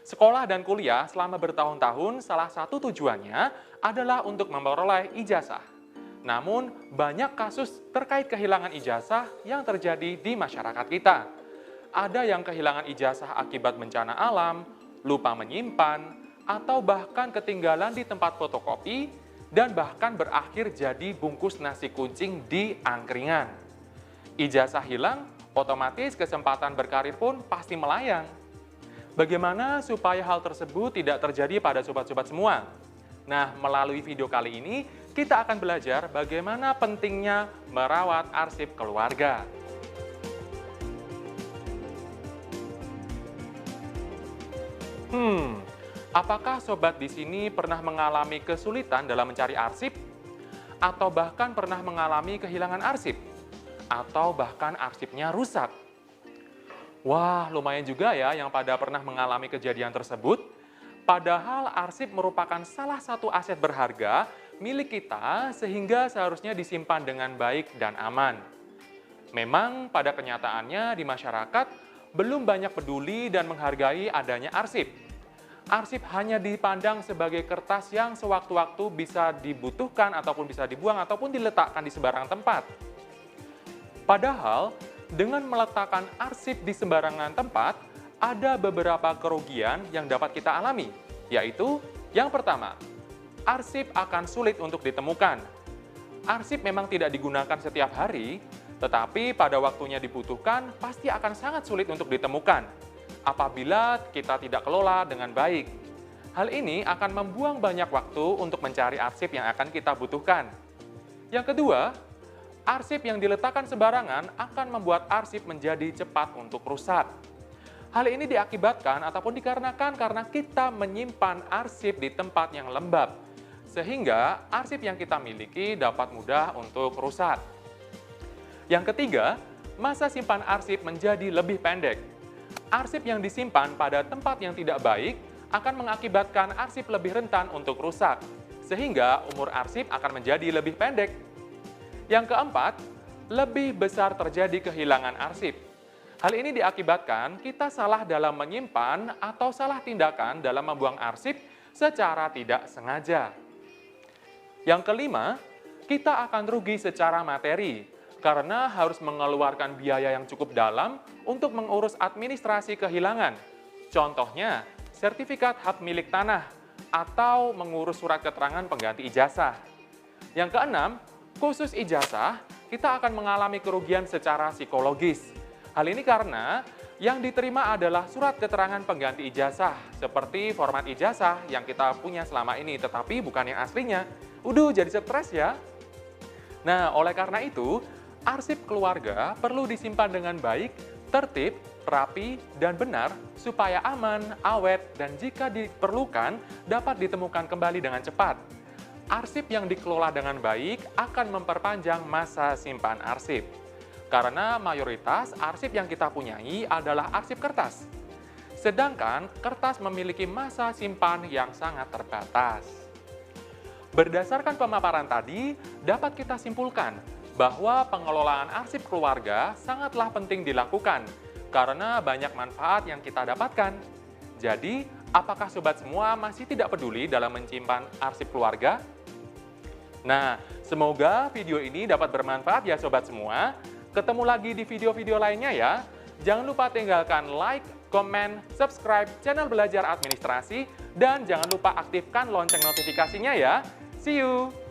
Sekolah dan kuliah selama bertahun-tahun salah satu tujuannya adalah untuk memperoleh ijazah. Namun, banyak kasus terkait kehilangan ijazah yang terjadi di masyarakat kita. Ada yang kehilangan ijazah akibat bencana alam, lupa menyimpan, atau bahkan ketinggalan di tempat fotokopi, dan bahkan berakhir jadi bungkus nasi kucing di angkringan. Ijazah hilang, otomatis kesempatan berkarir pun pasti melayang. Bagaimana supaya hal tersebut tidak terjadi pada sobat-sobat semua? Nah, melalui video kali ini, kita akan belajar bagaimana pentingnya merawat arsip keluarga. Apakah sobat di sini pernah mengalami kesulitan dalam mencari arsip? Atau bahkan pernah mengalami kehilangan arsip? Atau bahkan arsipnya rusak? Wah, lumayan juga ya yang pada pernah mengalami kejadian tersebut. Padahal arsip merupakan salah satu aset berharga milik kita sehingga seharusnya disimpan dengan baik dan aman. Memang pada kenyataannya di masyarakat belum banyak peduli dan menghargai adanya arsip. Arsip hanya dipandang sebagai kertas yang sewaktu-waktu bisa dibutuhkan ataupun bisa dibuang ataupun diletakkan di sembarang tempat. Padahal, dengan meletakkan arsip di sembarangan tempat, ada beberapa kerugian yang dapat kita alami, yaitu yang pertama, arsip akan sulit untuk ditemukan. Arsip memang tidak digunakan setiap hari, tetapi pada waktunya dibutuhkan pasti akan sangat sulit untuk ditemukan apabila kita tidak kelola dengan baik. Hal ini akan membuang banyak waktu untuk mencari arsip yang akan kita butuhkan. Yang kedua, arsip yang diletakkan sembarangan akan membuat arsip menjadi cepat untuk rusak. Hal ini diakibatkan ataupun dikarenakan karena kita menyimpan arsip di tempat yang lembab, sehingga arsip yang kita miliki dapat mudah untuk rusak. Yang ketiga, masa simpan arsip menjadi lebih pendek. Arsip yang disimpan pada tempat yang tidak baik akan mengakibatkan arsip lebih rentan untuk rusak, sehingga umur arsip akan menjadi lebih pendek. Yang keempat, lebih besar terjadi kehilangan arsip. Hal ini diakibatkan kita salah dalam menyimpan atau salah tindakan dalam membuang arsip secara tidak sengaja. Yang kelima, kita akan rugi secara materi karena harus mengeluarkan biaya yang cukup dalam untuk mengurus administrasi kehilangan. Contohnya, sertifikat hak milik tanah atau mengurus surat keterangan pengganti ijazah. Yang keenam, khusus ijazah, kita akan mengalami kerugian secara psikologis. Hal ini karena yang diterima adalah surat keterangan pengganti ijazah, seperti format ijazah yang kita punya selama ini, tetapi bukan yang aslinya. Jadi stres ya. Nah, oleh karena itu, arsip keluarga perlu disimpan dengan baik, tertib, rapi, dan benar supaya aman, awet, dan jika diperlukan dapat ditemukan kembali dengan cepat. Arsip yang dikelola dengan baik akan memperpanjang masa simpan arsip. Karena mayoritas arsip yang kita punyai adalah arsip kertas. Sedangkan kertas memiliki masa simpan yang sangat terbatas. Berdasarkan pemaparan tadi, dapat kita simpulkan bahwa pengelolaan arsip keluarga sangatlah penting dilakukan karena banyak manfaat yang kita dapatkan. Jadi, apakah sobat semua masih tidak peduli dalam menyimpan arsip keluarga? Nah, semoga video ini dapat bermanfaat ya sobat semua. Ketemu lagi di video-video lainnya ya. Jangan lupa tinggalkan like, komen, subscribe channel Belajar Administrasi, dan jangan lupa aktifkan lonceng notifikasinya ya. See you!